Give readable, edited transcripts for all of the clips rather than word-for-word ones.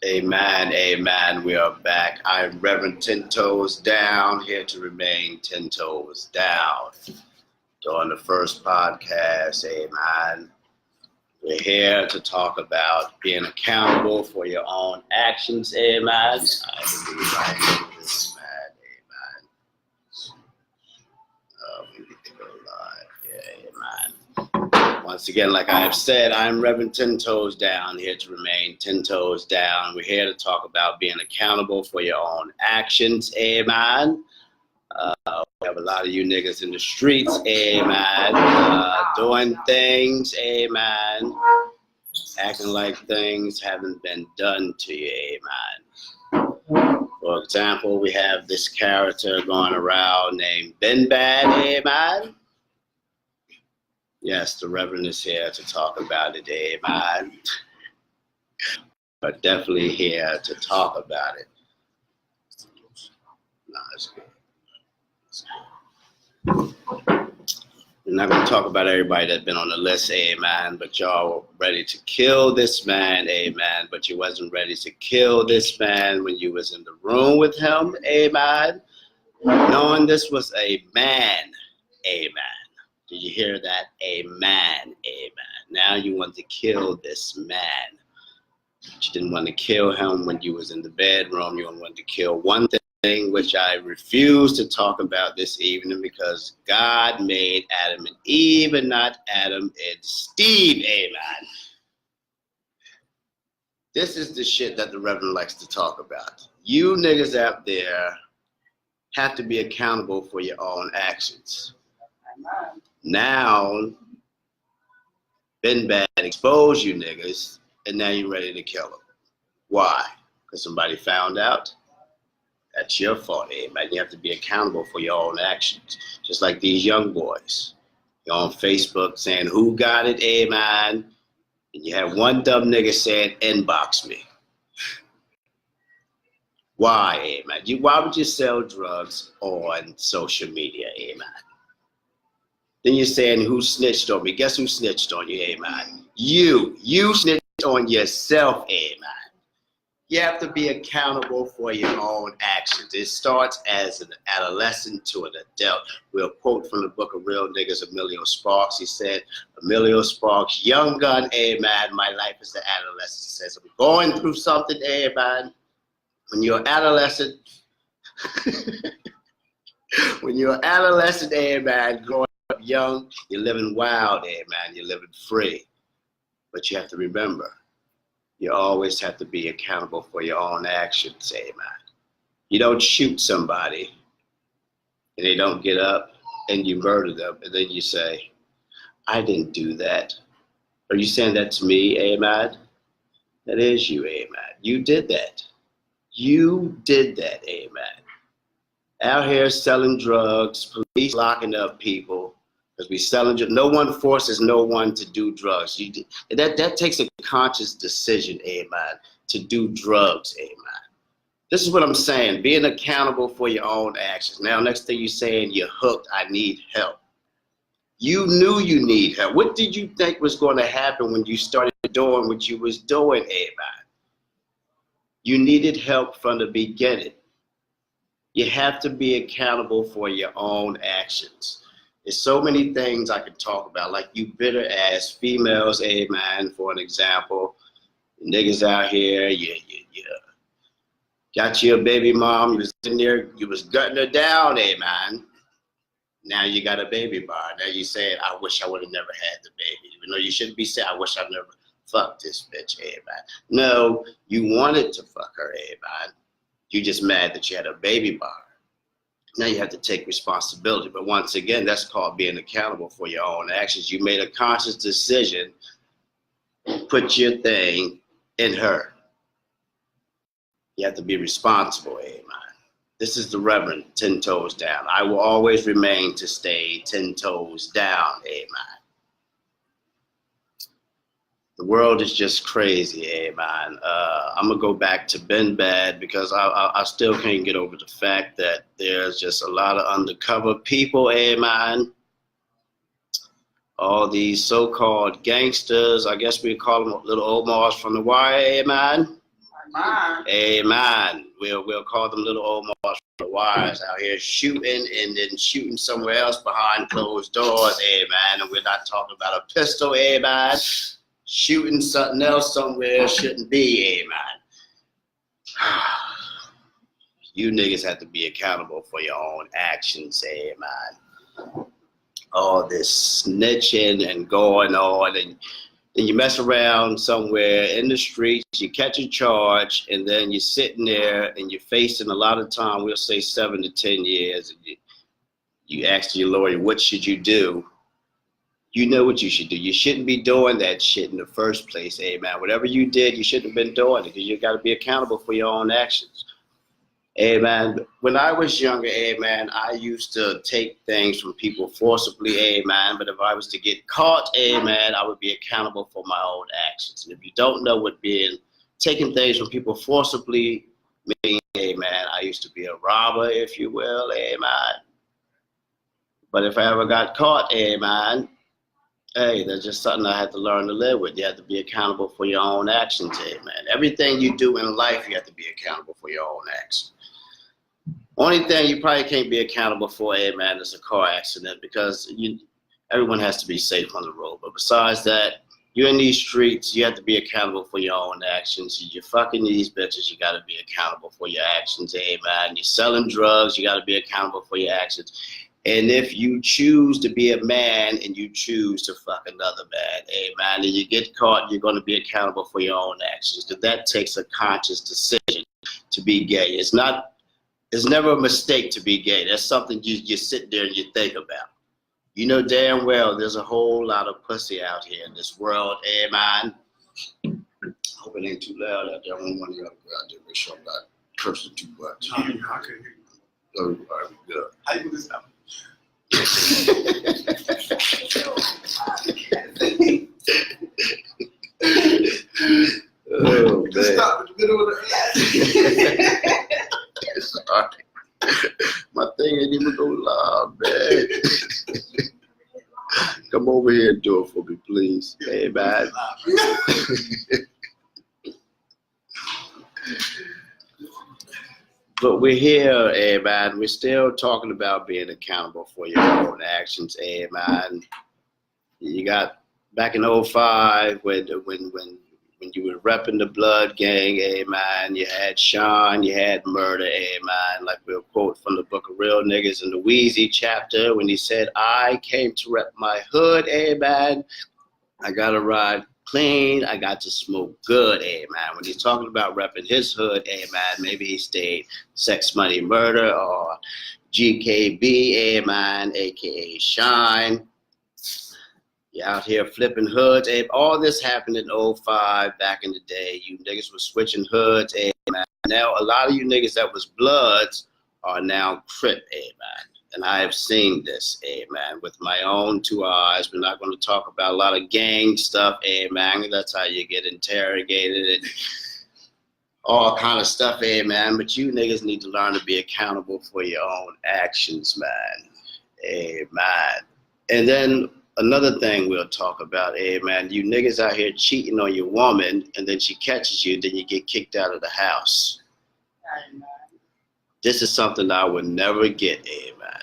Amen, amen. We are back. I'm Reverend 10 Toes Down, here to remain 10 toes down. During the first podcast, amen. We're here to talk about being accountable for your own actions, amen. I believe I know this, man, amen. We need to go live, yeah, amen. Once again, like I have said, I'm Reverend 10 Toes Down, here to remain 10 toes down. We're here to talk about being accountable for your own actions, amen. We have a lot of you niggas in the streets, amen, doing things, amen, acting like things haven't been done to you, amen. For example, we have this character going around named Ben Bad, amen. Yes, the Reverend is here to talk about it, amen. But definitely here to talk about it. No, it's good. We're not going to talk about everybody that's been on the list, amen, but y'all were ready to kill this man, amen, but you wasn't ready to kill this man when you was in the room with him, amen, knowing this was a man, amen. Did you hear that? A man, amen. Now you want to kill this man. But you didn't want to kill him when you was in the bedroom. You wanted to kill one thing, which I refuse to talk about this evening, because God made Adam and Eve and not Adam and Steve, amen. This is the shit that the Reverend likes to talk about. You niggas out there have to be accountable for your own actions. Amen. Now, Ben Bad exposed you niggas, and now you're ready to kill him. Why? Because somebody found out? That's your fault, amen. You have to be accountable for your own actions. Just like these young boys. You're on Facebook saying, who got it, amen? And you have one dumb nigga saying, inbox me. Why, amen? Why would you sell drugs on social media, amen? Then you're saying, who snitched on me? Guess who snitched on you, amen? You snitched on yourself, amen. You have to be accountable for your own actions. It starts as an adolescent to an adult. We'll quote from the book of Real Niggas, Emilio Sparks. He said, Emilio Sparks, young gun, amen, my life is an adolescent. He says, I'm going through something, amen. When you're adolescent, amen, growing up young, you're living wild, amen, you're living free. But you have to remember, you always have to be accountable for your own actions, amen. You don't shoot somebody and they don't get up and you murder them, and then you say, I didn't do that. Are you saying that to me, amen? That is you, amen. You did that. You did that, amen. Out here selling drugs, police locking up people, because we selling drugs. No one forces no one to do drugs. That takes a conscious decision, amen, to do drugs, amen. This is what I'm saying, being accountable for your own actions. Now, next thing you're saying, you're hooked, I need help. You knew you need help. What did you think was going to happen when you started doing what you was doing, amen? You needed help from the beginning. You have to be accountable for your own actions. There's so many things I could talk about, like you bitter ass females, amen, for an example. Niggas out here, you got you a baby mom, you was in there, you was gutting her down, amen. Now you got a baby bar. Now you saying, I wish I would have never had the baby. Even though you shouldn't be saying, I wish I never fucked this bitch, amen. No, you wanted to fuck her, amen. You just mad that you had a baby bar. Now you have to take responsibility. But once again, that's called being accountable for your own actions. You made a conscious decision, put your thing in her. You have to be responsible, amen. This is the Reverend, 10 toes down. I will always remain to stay 10 toes down, amen. The world is just crazy, amen. I'm going to go back to Ben Bad because I still can't get over the fact that there's just a lot of undercover people, amen. All these so-called gangsters, I guess we call them little Omars from the wire, amen. Amen. We'll call them little old marshal wires out here shooting and then shooting somewhere else behind closed doors. Amen. And we're not talking about a pistol. Amen. Shooting something else somewhere shouldn't be. Amen. You niggas have to be accountable for your own actions. Amen. All this snitching and going on, and you mess around somewhere in the streets, you catch a charge, and then you're sitting there and you're facing a lot of time, we'll say 7 to 10 years, and you ask your lawyer, what should you do? You know what you should do. You shouldn't be doing that shit in the first place, amen. Whatever you did, you shouldn't have been doing it, because you got to be accountable for your own actions. Amen. When I was younger, amen, I used to take things from people forcibly, amen. But if I was to get caught, amen, I would be accountable for my own actions. And if you don't know what taking things from people forcibly means, amen, I used to be a robber, if you will, amen. But if I ever got caught, amen, hey, that's just something I had to learn to live with. You have to be accountable for your own actions, amen. Everything you do in life, you have to be accountable for your own actions. Only thing you probably can't be accountable for, amen, is a car accident, because everyone has to be safe on the road. But besides that, you're in these streets, you have to be accountable for your own actions. You're fucking these bitches, you got to be accountable for your actions, amen. You're selling drugs, you got to be accountable for your actions. And if you choose to be a man and you choose to fuck another man, amen, and you get caught, you're going to be accountable for your own actions. Because that takes a conscious decision to be gay. It's never a mistake to be gay. That's something you sit there and you think about. You know damn well there's a whole lot of pussy out here in this world, amen. I hope it ain't too loud out there. I don't want to go out there, make sure I'm not cursing too much. I couldn't hear you. All right, good. How you do this now? Oh, man. Stop in the middle of the Sorry. My thing ain't even go live, man. Come over here and do it for me, please. Hey, man. But we're here, man. We're still talking about being accountable for your own actions, man. You got back in 05 when you were repping the blood gang, man. You had Sean, you had murder, man. Like we'll quote from the book of Real Niggas in the Wheezy chapter when he said, I came to rep my hood, man. I got to ride clean, I got to smoke good, man. When he's talking about repping his hood, man, maybe he stayed Sex, Money, Murder, or GKB, man, aka Shine. You're out here flipping hoods, all this happened in 05 back in the day. You niggas was switching hoods, man. Now a lot of you niggas that was Bloods are now Crip, man. And I have seen this, man, with my own 2 eyes. We're not going to talk about a lot of gang stuff, man. That's how you get interrogated and all kind of stuff, man. But you niggas need to learn to be accountable for your own actions, man. Man. And then another thing we'll talk about, man, you niggas out here cheating on your woman, and then she catches you, then you get kicked out of the house. This is something I would never get, man.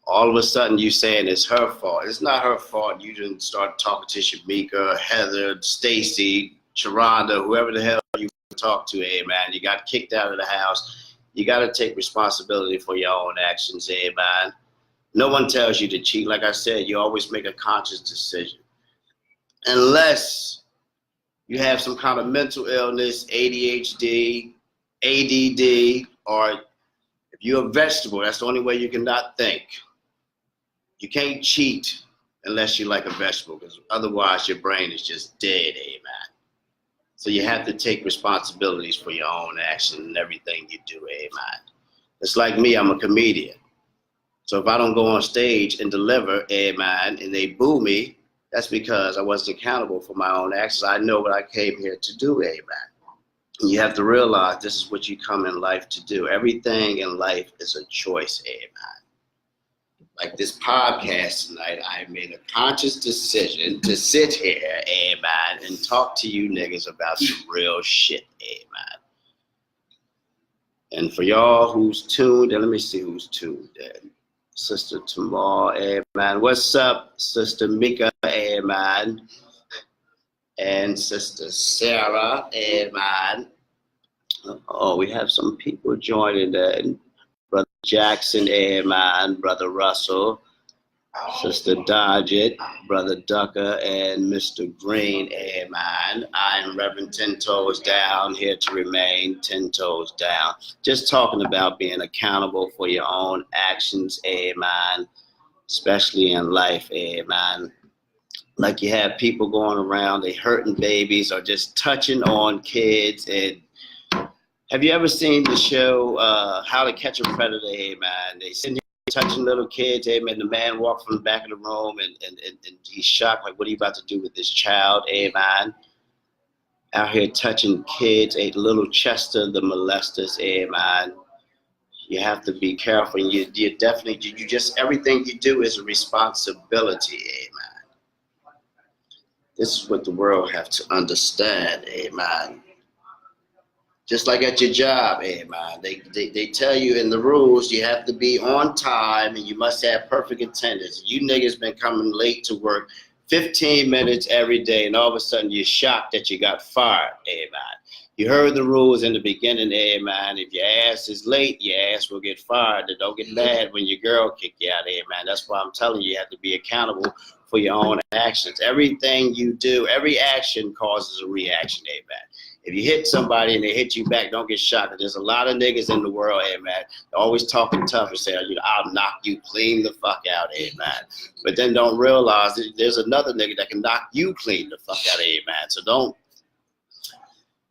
All of a sudden you saying it's her fault. It's not her fault. You didn't start talking to Shamika, Heather, Stacy, Sharonda, whoever the hell you talk to, man. You got kicked out of the house. You got to take responsibility for your own actions, man. No one tells you to cheat. Like I said, you always make a conscious decision. Unless you have some kind of mental illness, ADHD, ADD, or if you're a vegetable, that's the only way you can not think. You can't cheat unless you're like a vegetable, because otherwise your brain is just dead, man. So you have to take responsibilities for your own action and everything you do, man. It's like me, I'm a comedian. So if I don't go on stage and deliver, man, and they boo me, that's because I wasn't accountable for my own actions. I know what I came here to do, man. And you have to realize this is what you come in life to do. Everything in life is a choice, man. like this podcast tonight, I made a conscious decision to sit here, amen, and talk to you niggas about some real shit, amen. And for y'all who's tuned, and let me see who's tuned in. Sister Tamar, amen. What's up, Sister Mika, amen. And Sister Sarah, amen. Oh, we have some people joining in. Brother Jackson, amen. Brother Russell, Sister Dodgett, Brother Ducker, and Mr. Green, amen. I'm Reverend 10 Toes Down, here to remain 10 toes down. Just talking about being accountable for your own actions, amen. Especially in life, amen. Like you have people going around, they hurting babies or just touching on kids. And have you ever seen the show How to Catch a Predator, amen? They sitting here touching little kids, amen. The man walked from the back of the room and he's shocked, like, what are you about to do with this child, amen? Out here touching kids, a little Chester, the molesters, amen. You have to be careful. You definitely, you just, everything you do is a responsibility, amen. This is what the world have to understand, amen. Just like at your job, amen. They tell you in the rules you have to be on time and you must have perfect attendance. You niggas been coming late to work 15 minutes every day and all of a sudden you're shocked that you got fired, amen. You heard the rules in the beginning, amen. If your ass is late, your ass will get fired. And don't get mad when your girl kick you out, amen. That's why I'm telling you, you have to be accountable for your own actions. Everything you do, every action causes a reaction, amen. If you hit somebody and they hit you back, don't get shocked. There's a lot of niggas in the world, amen, always talking tough and saying, I'll knock you clean the fuck out, amen. But then don't realize that there's another nigga that can knock you clean the fuck out, amen. So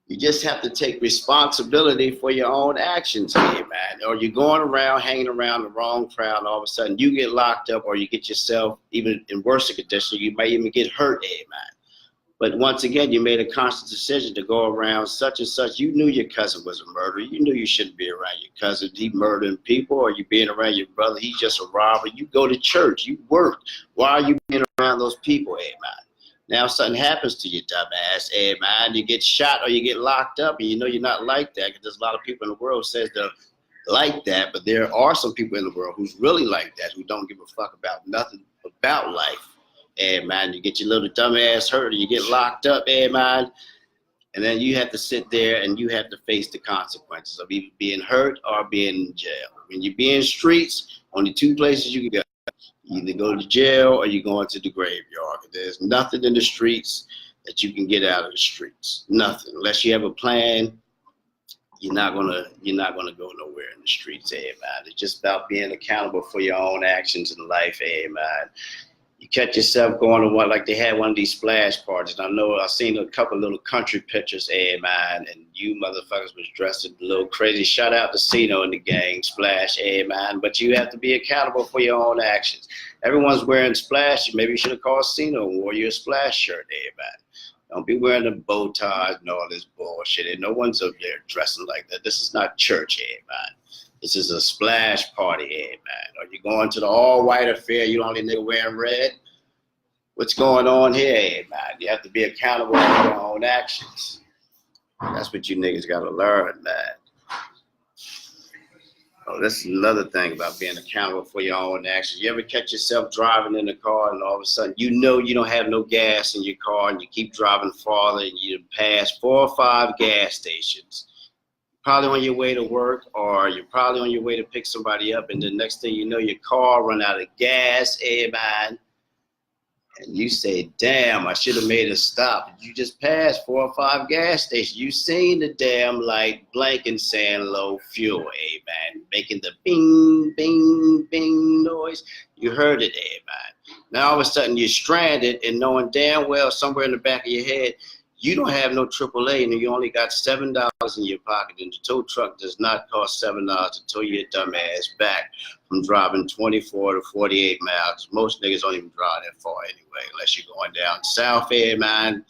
you just have to take responsibility for your own actions, amen. Or you're going around, hanging around the wrong crowd, and all of a sudden you get locked up or you get yourself even in worse condition. You might even get hurt, amen. But once again, you made a conscious decision to go around such and such. You knew your cousin was a murderer. You knew you shouldn't be around your cousin. He murdering people, or you being around your brother. He's just a robber. You go to church. You work. Why are you being around those people, amen? Now something happens to you, dumbass, amen. You get shot or you get locked up, and you know you're not like that because there's a lot of people in the world says they're like that, but there are some people in the world who's really like that, who don't give a fuck about nothing about life. Amen. You get your little dumbass hurt, or you get locked up, amen. And then you have to sit there and you have to face the consequences of either being hurt or being in jail. When you be in streets, only two places you can go. You either go to jail or you go into the graveyard. There's nothing in the streets that you can get out of the streets. Nothing. Unless you have a plan, you're not gonna go nowhere in the streets, amen. It's just about being accountable for your own actions in life, amen. You catch yourself going to one, like they had one of these splash parties. And I know I've seen a couple little country pictures, amen, and you motherfuckers was dressed a little crazy. Shout out to Cino and the gang, Splash, amen. But you have to be accountable for your own actions. Everyone's wearing Splash. Maybe you should have called Cino and wore your Splash shirt, amen. Don't be wearing the bow ties and all this bullshit. And no one's up there dressing like that. This is not church, amen. This is a splash party, amen. Or you going to the all-white affair, you the only nigga wearing red? What's going on here, amen? You have to be accountable for your own actions. That's what you niggas got to learn, man. Oh, that's another thing about being accountable for your own actions. You ever catch yourself driving in the car and all of a sudden you know you don't have no gas in your car and you keep driving farther and you pass 4 or 5 gas stations. Probably on your way to work, or you're probably on your way to pick somebody up, and the next thing you know, your car run out of gas, amen. And you say, damn, I should have made a stop. You just passed 4 or 5 gas stations. You seen the damn light blinking saying low fuel, amen. Making the bing, bing, bing noise. You heard it, amen. Now all of a sudden you're stranded and knowing damn well somewhere in the back of your head, you don't have no AAA and you only got $7 in your pocket, and the tow truck does not cost $7 to tow your dumb ass back from driving 24 to 48 miles. Most niggas don't even drive that far anyway, unless you're going down south, man.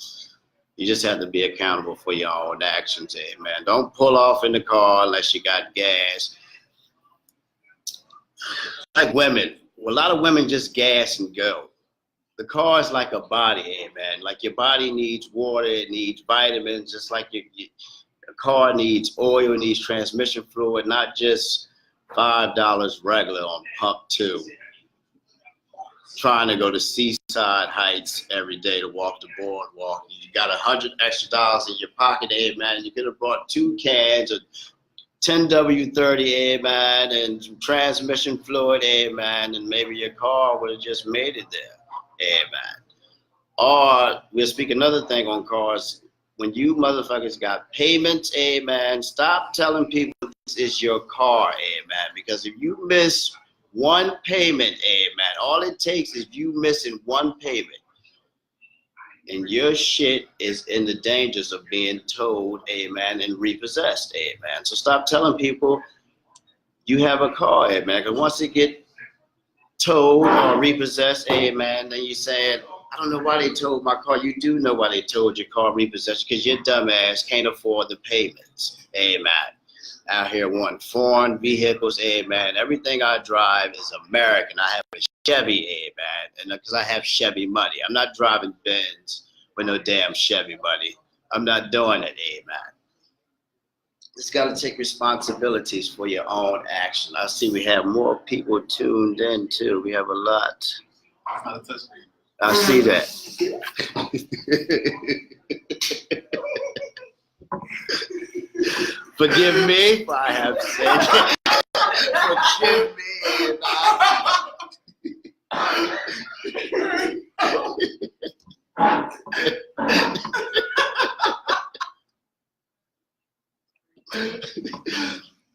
You just have to be accountable for your own actions, man. Don't pull off in the car unless you got gas. Like women a lot of women just gas and go. The car is like a body, man. Like your body needs water, it needs vitamins, just like your car needs oil, it needs transmission fluid, not just $5 regular on pump 2. Trying to go to Seaside Heights every day to walk the boardwalk. You got $100 extra in your pocket, man. You could have bought 2 cans of 10W30, man, and some transmission fluid, man, and maybe your car would have just made it there, man. Or we'll speak another thing on cars. When you motherfuckers got payments, man, stop telling people this is your car, man, because if you miss one payment, man, all it takes is you missing one payment, and your shit is in the dangers of being towed, man, and repossessed, man. So stop telling people you have a car, man, because once it get towed or repossessed, man, then you saying, I don't know why they towed my car. You do know why they towed your car repossessed, because your dumb ass can't afford the payments, man. Out here wanting foreign vehicles, man. Everything I drive is American. I have a Chevy, man, and because I have Chevy money. I'm not driving Benz with no damn Chevy money. I'm not doing it, man. Just got to take responsibilities for your own action. I see we have more people tuned in, too. We have a lot. I see that. Forgive me if I have said Forgive me.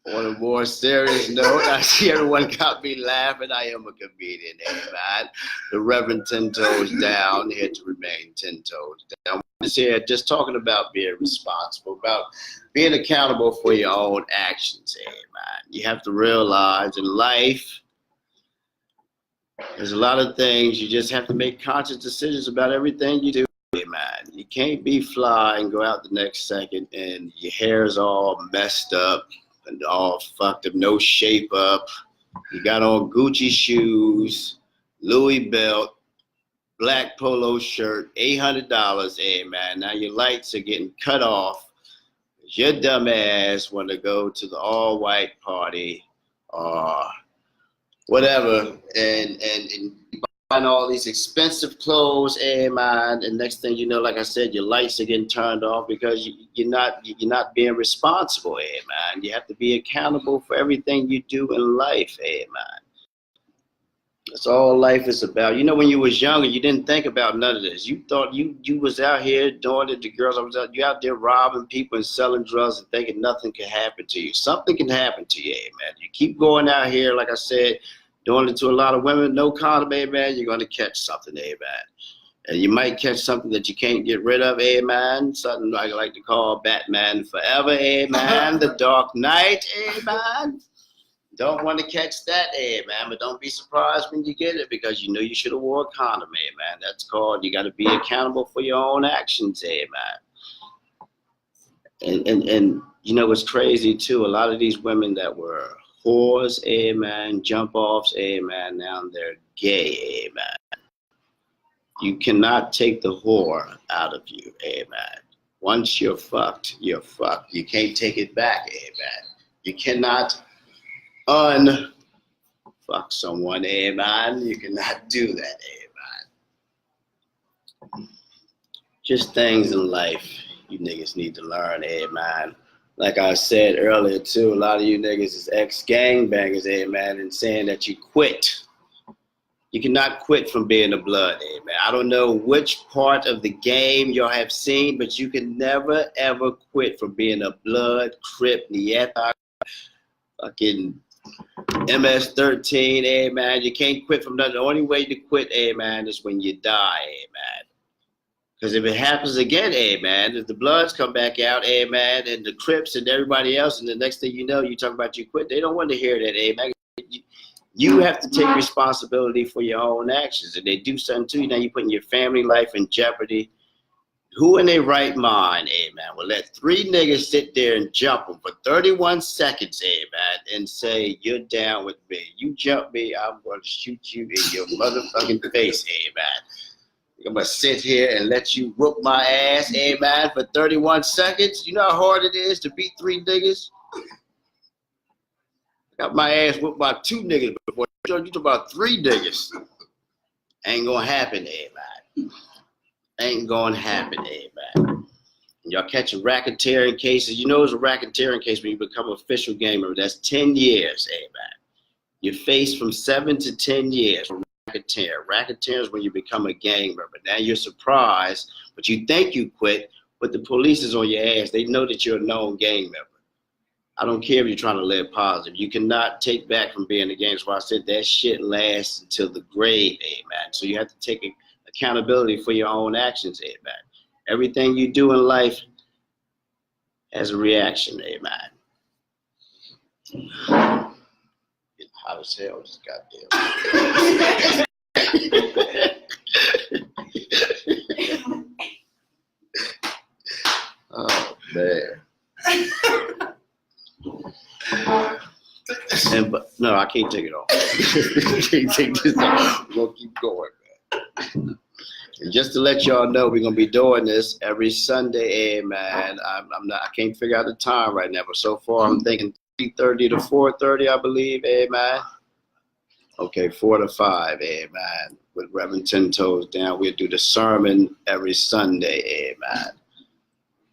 On a more serious note, I see everyone got me laughing. I am a comedian, man. The Reverend 10 Toes Down, here to remain 10 toes down. I'm just here just talking about being responsible, about being accountable for your own actions, man. You have to realize in life, there's a lot of things you just have to make conscious decisions about everything you do, man. You can't be fly and go out the next second and your hair's all messed up and all fucked up, no shape up. You got on Gucci shoes, Louis belt, black polo shirt, $800, man. Now your lights are getting cut off. Your dumb ass want to go to the all-white party or whatever, and buying all these expensive clothes, man. And next thing you know, like I said, your lights are getting turned off because you're not being responsible, man. You have to be accountable for everything you do in life, man. That's all life is about. You know, when you was younger, you didn't think about none of this. You thought you was out here doing it. The girls, you out there robbing people and selling drugs and thinking nothing can happen to you. Something can happen to you, man. You keep going out here, like I said, doing it to a lot of women, no condom, man, you're going to catch something, man. And you might catch something that you can't get rid of, man. Something I like to call Batman Forever, man. The Dark Knight, man. Don't want to catch that, man, but don't be surprised when you get it because you know you should have wore a condom, man. That's called, you got to be accountable for your own actions, man. And you know what's crazy, too? A lot of these women that were whores, man, jump-offs, man, now they're gay, man. You cannot take the whore out of you, man. Once you're fucked, you're fucked. You can't take it back, man. You cannot unfuck someone, man. You cannot do that, man. Just things in life you niggas need to learn, man. Like I said earlier, too, a lot of you niggas is ex-gangbangers, man, and saying that you quit. You cannot quit from being a blood, man. I don't know which part of the game y'all have seen, but you can never, ever quit from being a blood, Crip, Nieta, fucking MS-13, man. You can't quit from nothing. The only way to quit, man, is when you die, man. Because if it happens again, man, if the Bloods come back out, man, and the Crips and everybody else, and the next thing you know, you talk about you quit, they don't want to hear that, man. You have to take responsibility for your own actions. If they do something to you, now you're putting your family life in jeopardy. Who in their right mind, amen, will let 3 niggas sit there and jump them for 31 seconds, amen, and say, you're down with me. You jump me, I'm going to shoot you in your motherfucking face, amen. I'm going to sit here and let you whoop my ass, amen, for 31 seconds. You know how hard it is to beat 3 niggas? Got my ass whooped by 2 niggas before. You talking about 3 niggas. Ain't going to happen, amen. Ain't going to happen, amen. Y'all catching racketeering cases. You know it's a racketeering case when you become an official gang member. That's 10 years, amen. You face from 7 to 10 years for racketeering. Racketeering is when you become a gang member. Now you're surprised, but you think you quit, but the police is on your ass. They know that you're a known gang member. I don't care if you're trying to live positive. You cannot take back from being a gang. That's why I said that shit lasts until the grave, amen. So you have to take accountability for your own actions, amen. Everything you do in life has a reaction, amen. It's hot as hell, this goddamn. Oh, man. No, I can't take it off. I can't take this off. We're going to keep going, man. And just to let y'all know, we're gonna be doing this every Sunday, amen. I can't figure out the time right now, but so far I'm thinking 3:30 to 4:30, I believe, amen. Okay, 4 to 5, amen. With Reverend 10 Toes Down, we'll do the sermon every Sunday, amen.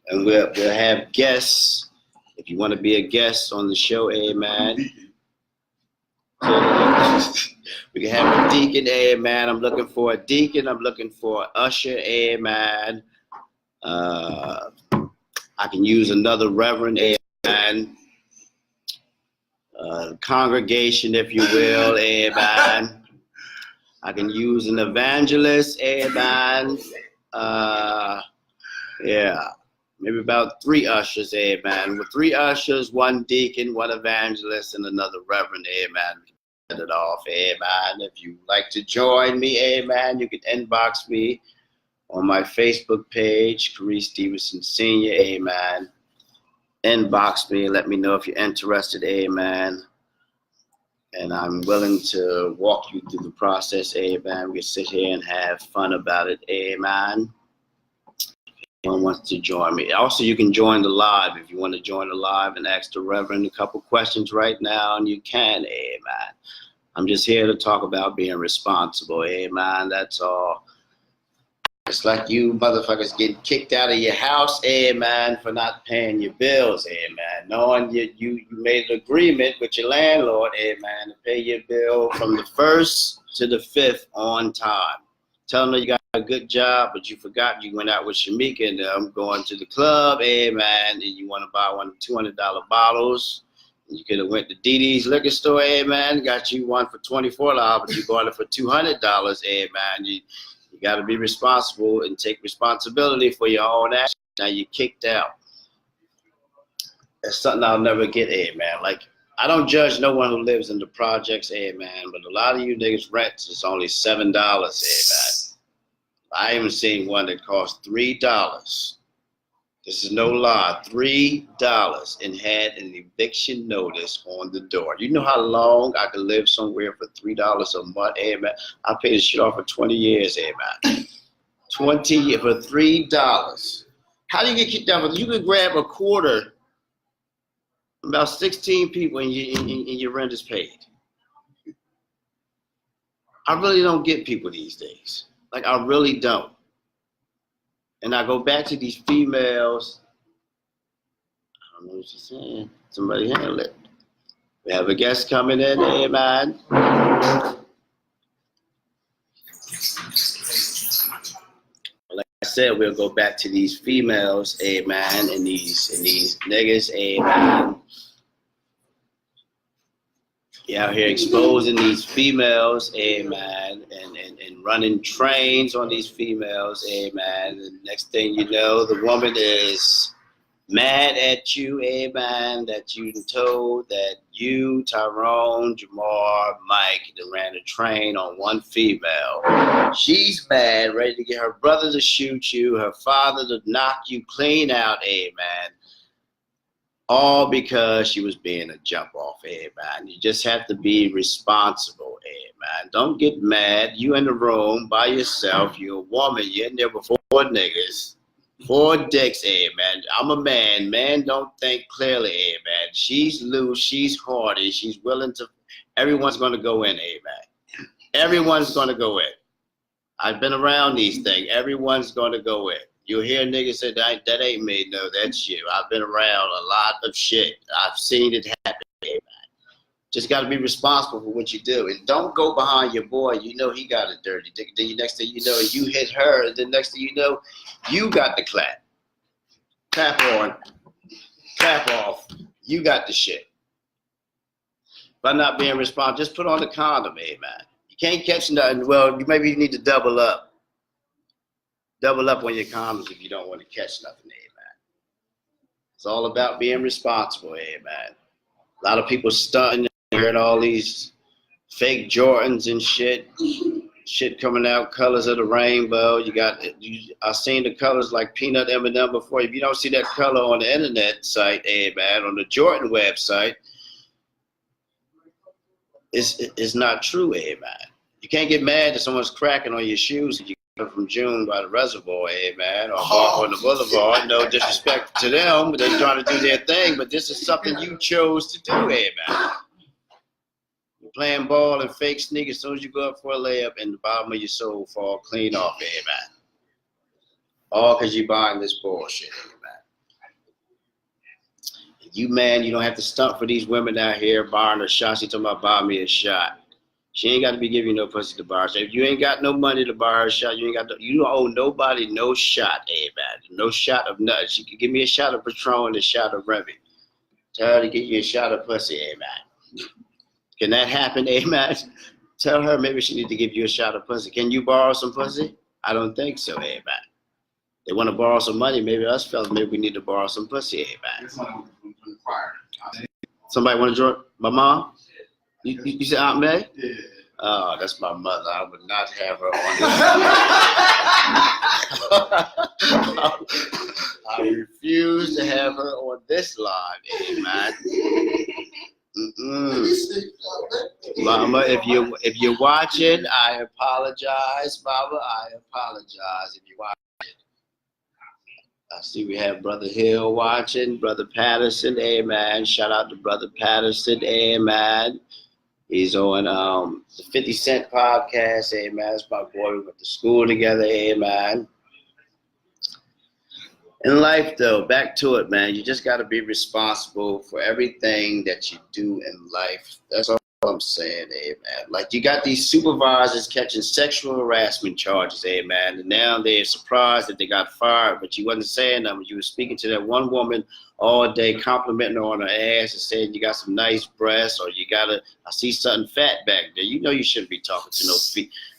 And we'll have guests. If you want to be a guest on the show, amen. We can have a deacon, amen. I'm looking for a deacon. I'm looking for an usher, amen. I can use another reverend, amen. Congregation, if you will, amen. I can use an evangelist, amen. Yeah, maybe about 3 ushers, amen. With 3 ushers, 1 deacon, 1 evangelist, and another reverend, amen. It off, amen. If you like to join me, amen, you can inbox me on my Facebook page, Carice Stevenson Sr., amen. Inbox me, let me know if you're interested, amen. And I'm willing to walk you through the process, amen. We can sit here and have fun about it, amen. Anyone wants to join me. Also, you can join the live if you want to join the live and ask the Reverend a couple questions right now, and you can, amen. I'm just here to talk about being responsible, amen. That's all. It's like you motherfuckers getting kicked out of your house, amen, for not paying your bills, amen. Knowing you made an agreement with your landlord, amen, to pay your bill from the 1st to the 5th on time. Telling them you got a good job, but you forgot you went out with Shamika and them going to the club, amen, and you want to buy one of the $200 bottles. You could have went to Dee Dee's liquor store, amen, got you one for $24, but you bought it for $200, amen. You got to be responsible and take responsibility for your own actions. Now you're kicked out. That's something I'll never get, amen. Like, I don't judge no one who lives in the projects, amen, but a lot of you niggas rents is only $7, amen. I even seen one that cost $3. This is no lie, $3, and had an eviction notice on the door. You know how long I could live somewhere for $3 a month, amen? I paid this shit off for 20 years, amen. 20 for $3. How do you get kicked out? You could grab a quarter, about 16 people, and your rent is paid. I really don't get people these days. Like, I really don't. And I go back to these females. I don't know what she's saying. Somebody handle it. We have a guest coming in, amen. Like I said, we'll go back to these females, amen, and these niggas, amen. You out here exposing these females, amen, and running trains on these females, amen. And next thing you know, the woman is mad at you, amen, that you told that you, Tyrone, Jamar, Mike, that ran a train on one female. She's mad, ready to get her brother to shoot you, her father to knock you clean out, amen. All because she was being a jump off, amen. You just have to be responsible, amen. Don't get mad. You in the room by yourself. You're a woman. You're in there with 4 niggas. 4 dicks, amen. I'm a man. Man don't think clearly, amen. She's loose. She's horny. She's willing to. Everyone's going to go in, amen. Everyone's going to go in. I've been around these things. Everyone's going to go in. You'll hear niggas say, that ain't me. No, that's you. I've been around a lot of shit. I've seen it happen, amen. Just got to be responsible for what you do. And don't go behind your boy. You know he got a dirty dick. Then the next thing you know, you hit her. And then next thing you know, you got the clap. Clap on. Clap off. You got the shit. By not being responsible, just put on the condom, amen. You can't catch nothing. Well, maybe you need to double up. Double up on your condoms if you don't want to catch nothing, amen. It's all about being responsible, amen. A lot of people stunting, wearing all these fake Jordans and shit. Shit coming out, colors of the rainbow. I've seen the colors like peanut M&M before. If you don't see that color on the internet site, amen, on the Jordan website, it's not true, amen. You can't get mad that someone's cracking on your shoes if you got them from June by the reservoir, amen, or on the boulevard. No disrespect to them, but they're trying to do their thing, but this is something you chose to do, amen. You're playing ball in fake sneakers. As soon as you go up for a layup and the bottom of your soul fall clean off, amen. All because you're buying this bullshit, amen. You, man, you don't have to stunt for these women out here buying her shots. She talking about buying me a shot. She ain't got to be giving you no pussy to buy her shot. If you ain't got no money to buy her a shot, you don't owe nobody no shot, amen. No shot of nothing. She could give me a shot of Patron and a shot of Remy. Tell her to get you a shot of pussy, amen. Can that happen, amen? Tell her maybe she need to give you a shot of pussy. Can you borrow some pussy? I don't think so, amen. They want to borrow some money. Maybe us fellas, maybe we need to borrow some pussy, amen. Somebody want to join? My mom? You said Aunt May? Yeah. Oh, that's my mother. I would not have her on this. I refuse to have her on this line, amen. Mama, if you're watching, I apologize, Mama. I apologize if you're watching. I see we have Brother Hill watching, Brother Patterson, amen. Shout out to Brother Patterson, amen. He's on the 50 Cent podcast, amen. That's my boy. We went to school together, amen. In life, though, back to it, man. You just got to be responsible for everything that you do in life. That's all I'm saying, amen. Like, you got these supervisors catching sexual harassment charges, amen. And now they're surprised that they got fired, but you wasn't saying nothing. You were speaking to that one woman all day, complimenting her on her ass and saying you got some nice breasts, or I see something fat back there. You know you shouldn't be talking to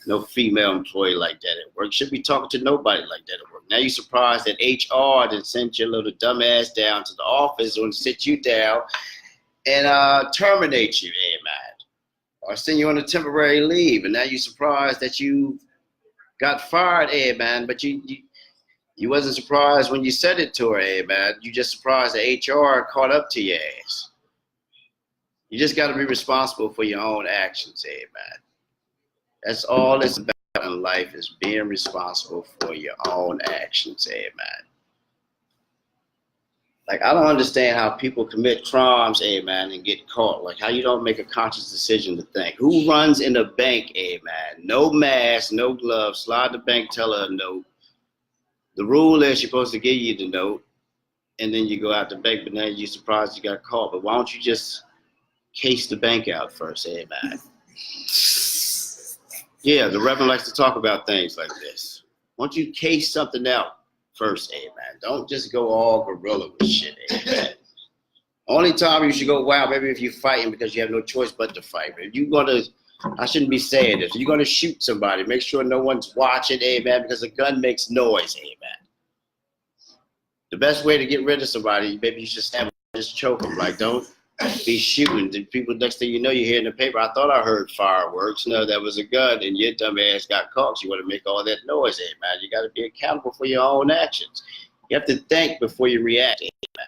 no female employee like that at work. You shouldn't be talking to nobody like that at work. Now you're surprised that HR didn't send your little dumb ass down to the office and sit you down and terminate you, amen. Or send you on a temporary leave, and now you're surprised that you got fired, amen. But you wasn't surprised when you said it to her, amen. You just surprised that HR caught up to your ass. You just got to be responsible for your own actions, amen. That's all it's about in life, is being responsible for your own actions, amen. Like, I don't understand how people commit crimes, amen, and get caught. Like, how you don't make a conscious decision to think. Who runs in a bank, amen? No mask, no gloves, slide the bank teller a note. The rule is you're supposed to give you the note, and then you go out the bank, but now you're surprised you got caught. But why don't you just case the bank out first, amen? Yeah, the Reverend likes to talk about things like this. Why don't you case something out first, amen? Don't just go all gorilla with shit, amen. Only time you should go wild, maybe if you're fighting because you have no choice but to fight. But if you're gonna, I shouldn't be saying this, if you're gonna shoot somebody, make sure no one's watching, amen, because a gun makes noise, amen. The best way to get rid of somebody, maybe you should stab them, just choke them. Like, don't be shooting. The people, next thing you know, you hear in the paper, I thought I heard fireworks. No, that was a gun, and your dumb ass got caught. You want to make all that noise, man. You got to be accountable for your own actions. You have to think before you react, man.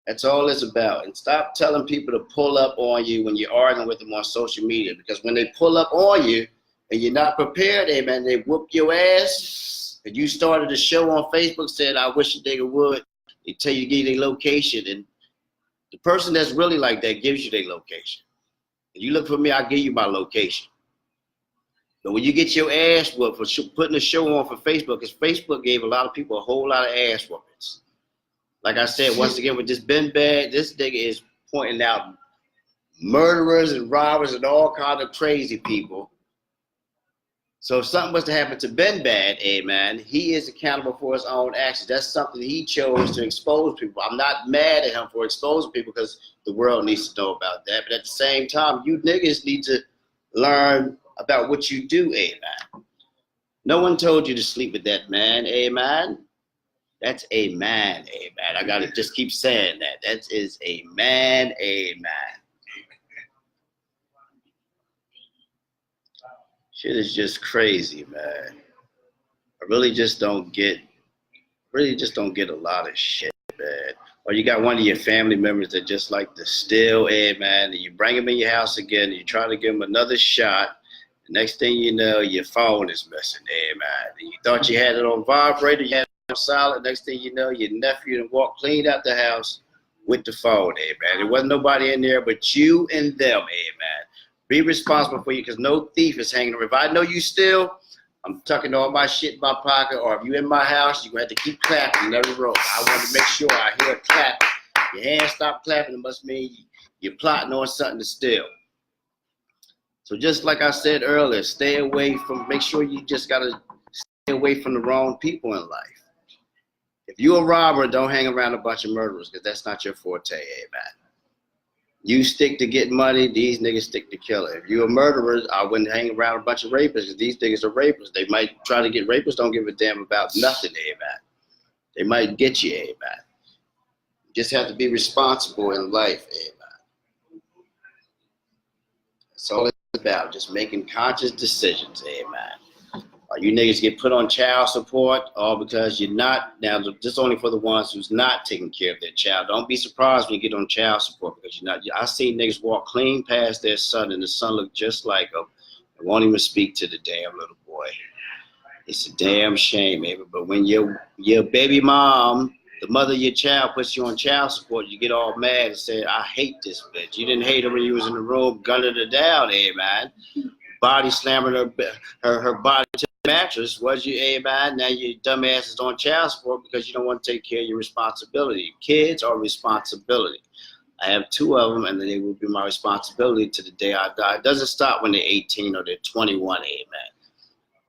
That's all it's about. And stop telling people to pull up on you when you're arguing with them on social media, because when they pull up on you and you're not prepared, man, they whoop your ass. And you started a show on Facebook, said, I wish a nigga would. They tell you to give their location. And the person that's really like that gives you their location. If you look for me, I'll give you my location. But when you get your ass whooped for putting a show on for Facebook, because Facebook gave a lot of people a whole lot of ass whoopings. Like I said, once again, with this Ben Bad, this nigga is pointing out murderers and robbers and all kinds of crazy people. So if something was to happen to Ben Bad, man, he is accountable for his own actions. That's something he chose to expose people. I'm not mad at him for exposing people, because the world needs to know about that. But at the same time, you niggas need to learn about what you do, man. No one told you to sleep with that man, man. That's a man, man. I gotta just keep saying that. That is a man, man. Shit is just crazy, man. I really just don't get a lot of shit, man. Or you got one of your family members that just like to steal, man, and you bring him in your house again, and you try to give him another shot. The next thing you know, your phone is missing, man. And you thought you had it on vibrator, you had it on silent. Next thing you know, your nephew done walked clean out the house with the phone, man. There wasn't nobody in there but you and them, man. Be responsible for you, because no thief is hanging around. If I know you steal, I'm tucking all my shit in my pocket, or if you in my house, you're going to have to keep clapping in every row. I want to make sure I hear clapping. Your hands stop clapping, it must mean you're plotting on something to steal. So just like I said earlier, make sure you just got to stay away from the wrong people in life. If you're a robber, don't hang around a bunch of murderers, because that's not your forte, man. You stick to getting money, these niggas stick to killing. If you're a murderer, I wouldn't hang around a bunch of rapists, because these niggas are rapists. They might try to get rapists, don't give a damn about nothing, man. They might get you, man. You just have to be responsible in life, man. That's all it's about, just making conscious decisions, man. You niggas get put on child support, all because you're not, now this is only for the ones who's not taking care of their child. Don't be surprised when you get on child support, because you're not. I seen niggas walk clean past their son, and the son looked just like them. They won't even speak to the damn little boy. It's a damn shame, baby. But when your baby mom, the mother of your child, puts you on child support, you get all mad and say, I hate this bitch. You didn't hate her when you was in the room gunning her down, man. Body slamming her body to the mattress. Was you, man? Now your dumb ass is on child support because you don't want to take care of your responsibility. Kids are responsibility. I have 2 of them, and they will be my responsibility to the day I die. It doesn't stop when they're 18 or they're 21, man.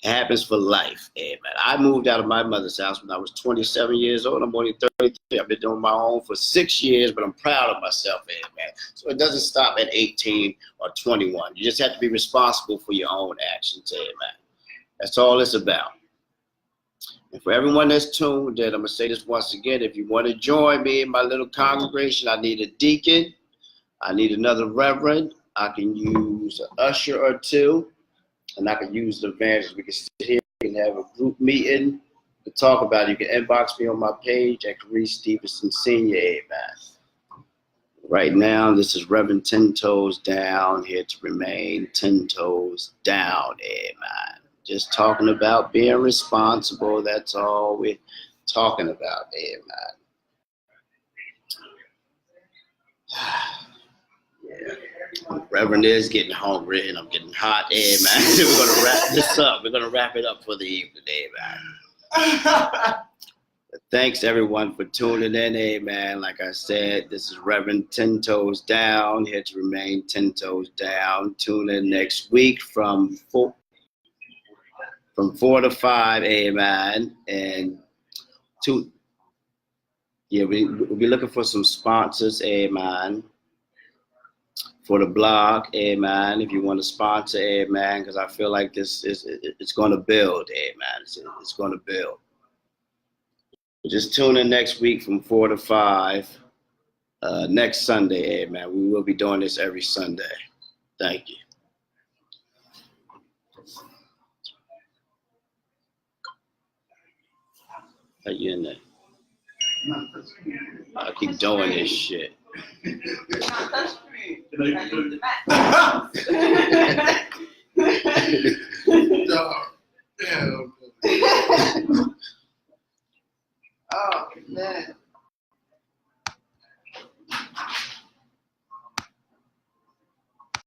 It happens for life, man. I moved out of my mother's house when I was 27 years old. I'm only 33. I've been doing my own for 6 years, but I'm proud of myself, man. So it doesn't stop at 18 or 21. You just have to be responsible for your own actions, man. That's all it's about. And for everyone that's tuned in, I'm going to say this once again. If you want to join me in my little congregation, I need a deacon. I need another reverend. I can use an usher or 2. And I can use the evangelist. We can sit here, we can have a group meeting to talk about it. You can inbox me on my page at Carice Stevenson Senior, man. Right now, this is Reverend 10 Toes Down, here to remain 10 toes down, man. Just talking about being responsible. That's all we're talking about, man. Yeah. Reverend is getting hungry and I'm getting hot, man. We're gonna wrap this up. We're gonna wrap it up for the evening, man. Thanks everyone for tuning in, man. Like I said, this is Reverend 10 Toes Down, here to remain 10 toes down. Tune in next week from 4 to 5, man. And we'll be looking for some sponsors, man. For the blog, man, if you want to sponsor, man, because I feel like it's going to build, man. It's going to build. Just tune in next week from 4 to 5. Next Sunday, man. We will be doing this every Sunday. Thank you. How you in there? I keep doing this shit. Yeah. Oh, man.